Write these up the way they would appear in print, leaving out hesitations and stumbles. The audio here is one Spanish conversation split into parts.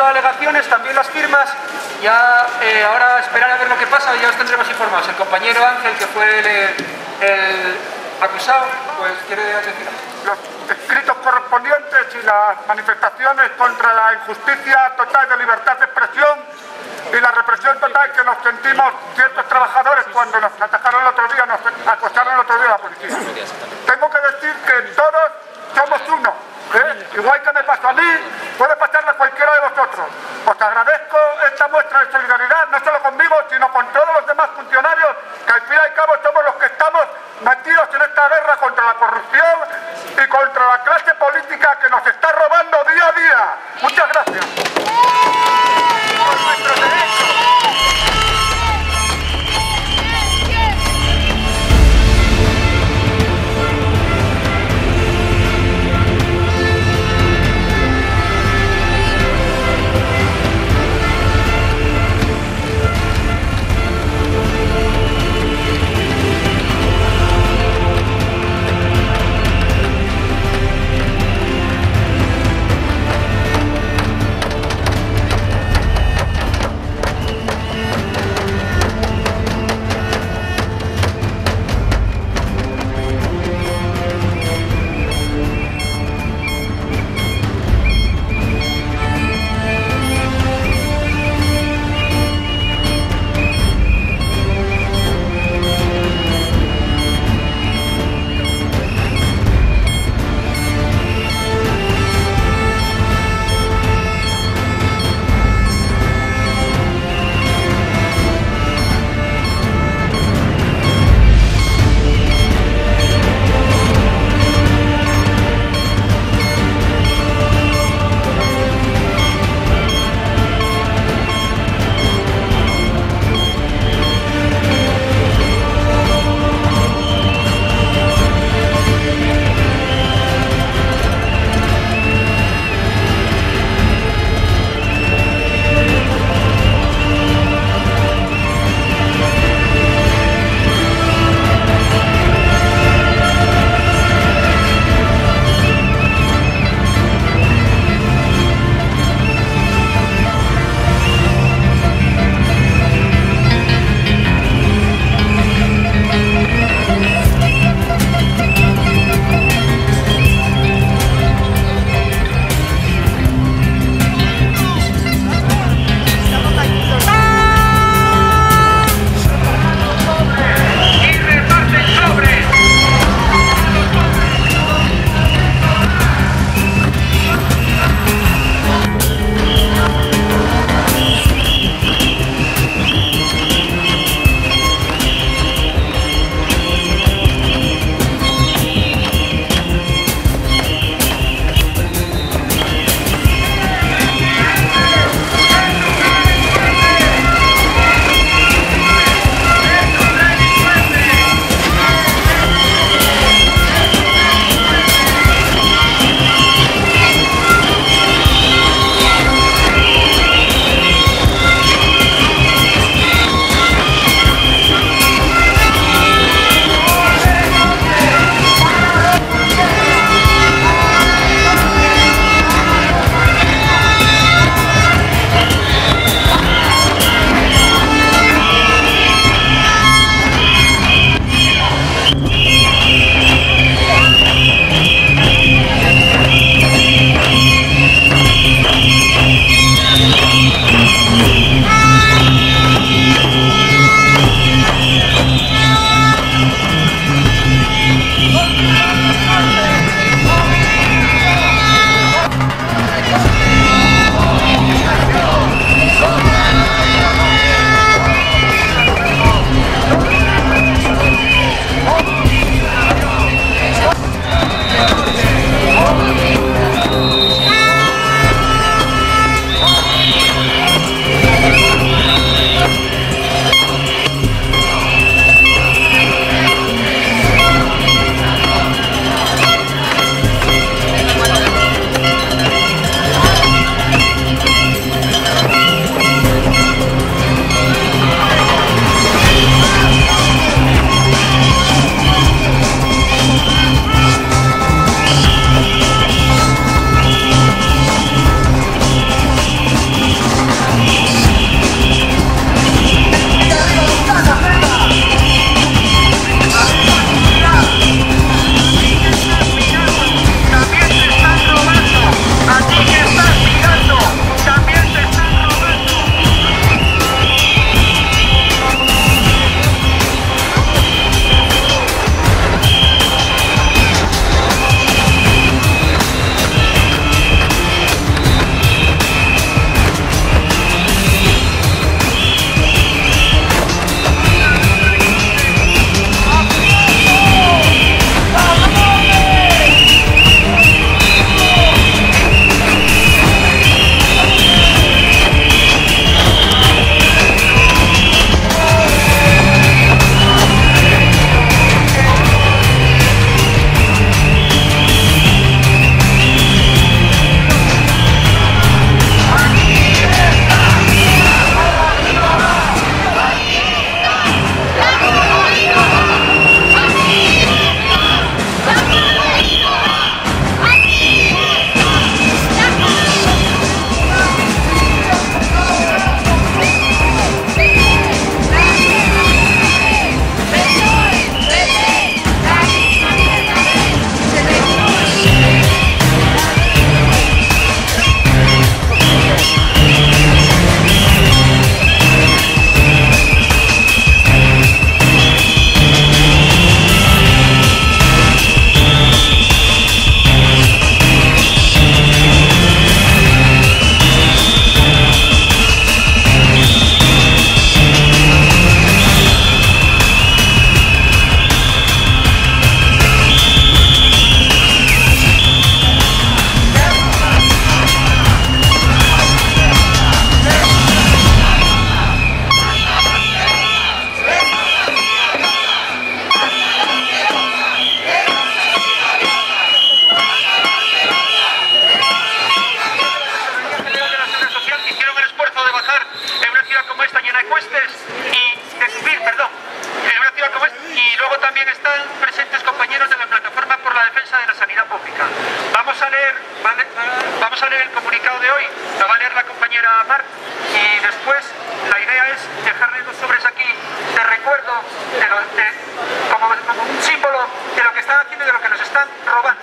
alegaciones, también las firmas. Ya ahora esperar a ver lo que pasa y ya os tendremos informados. El compañero Ángel, que fue el acusado, pues quiere decir los escritos correspondientes y las manifestaciones contra la injusticia total de libertad de expresión y la represión total que nos sentimos ciertos trabajadores cuando nos atacaron el otro día, nos acosaron el otro día la policía. Tengo que decir que todos somos uno, igual que me pasó a mí, puede pasarle a cualquiera de vosotros. Os agradezco esta muestra de solidaridad, no solo conmigo, sino con todos los demás funcionarios, que al fin y al cabo somos los que estamos metidos en esta guerra contra la corrupción y contra la clase política que nos está robando día a día. Muchas gracias. Por nuestros derechos. vamos a leer el comunicado de hoy, lo va a leer la compañera Mar, y después la idea es dejarle los sobres aquí de recuerdo, como un símbolo de lo que están haciendo y de lo que nos están robando.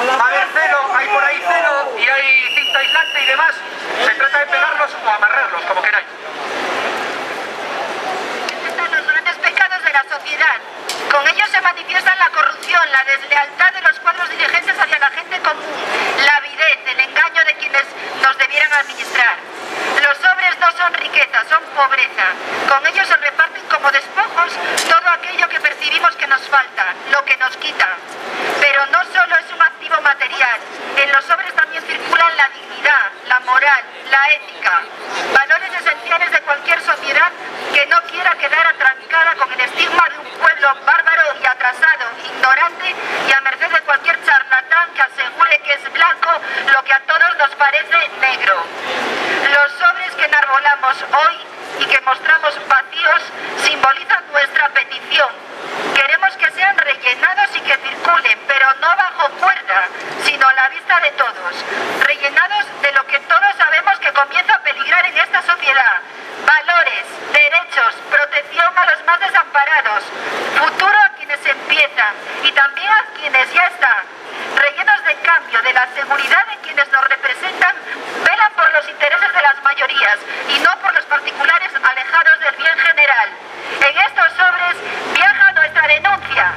Va a haber celo, hay por ahí celo y hay cinta aislante y demás. Se trata de pegarlos o amarrarlos, como queráis. Están los grandes pecados de la sociedad. Con ellos se manifiestan la corrupción, la deslealtad de los cuadros dirigentes hacia la gente común, la avidez, el engaño de quienes nos debieran administrar. Los sobres no son riqueza, son pobreza. Con ellos se reparten como despojos todo aquello que percibimos que nos falta, lo que nos quita. Pero no solo es un activo material, en los sobres también circulan la dignidad, la moral, la ética, valores esenciales de cualquier sociedad que no quiera quedar atrancada con el estigma de un pueblo bárbaro y atrasado, ignorante y a merced de cualquier charlatán que asegure que es blanco lo que a todos nos parece negro. Los sobres que enarbolamos hoy y que mostramos vacíos simbolizan nuestra petición. Queremos que sean rellenados y que circulen, pero no bajo cuerda, sino a la vista de todos. Rellenados de lo que todos sabemos que comienza a peligrar en esta sociedad. Valores, derechos, protección a los más desamparados, futuro a quienes empiezan y también a quienes ya están. Rellenos de cambio, de la seguridad de quienes nos representan, velan por los intereses de las mayorías y no por los particulares alejados del bien general. En estos sobres viaja nuestra denuncia.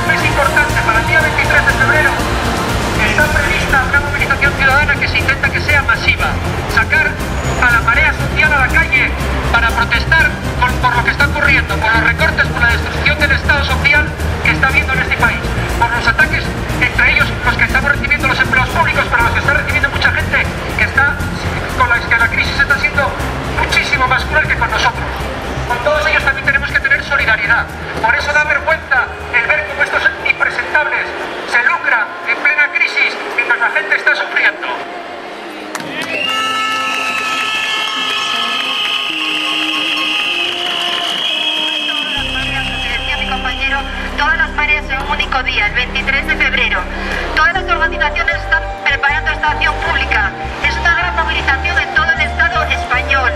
mes importante, para el día 23 de febrero, está prevista una movilización ciudadana que se intenta que sea masiva. Sacar a la marea social a la calle para protestar por lo que está ocurriendo, por los recortes, por la destrucción del Estado social que está habiendo en este país, por los ataques, entre ellos los que estamos recibiendo los empleos públicos, pero los que está recibiendo mucha gente que está, con la que la crisis está siendo muchísimo más cruel que con nosotros. Con todos ellos también tenemos que tener solidaridad. Por eso da vergüenza el ver cómo estos impresentables se lucran en plena crisis mientras la gente está sufriendo. Todas las mareas en un único día, el 23 de febrero. Todas las organizaciones están preparando esta acción pública. Es una gran movilización en todo el Estado español.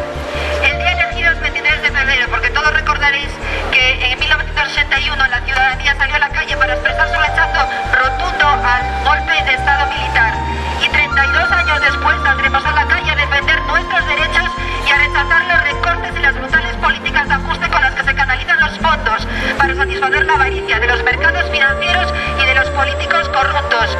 El día elegido es 23 de febrero, porque todos recordaréis que en 1981 la ciudadanía salió a la calle para expresar su rechazo rotundo al golpe de Estado militar. Y 32 años después saldremos a la calle a defender nuestros derechos y a rechazar los recortes y las brutales políticas de ajuste con las que se canalizan los fondos para satisfacer la avaricia de los mercados financieros y de los políticos corruptos.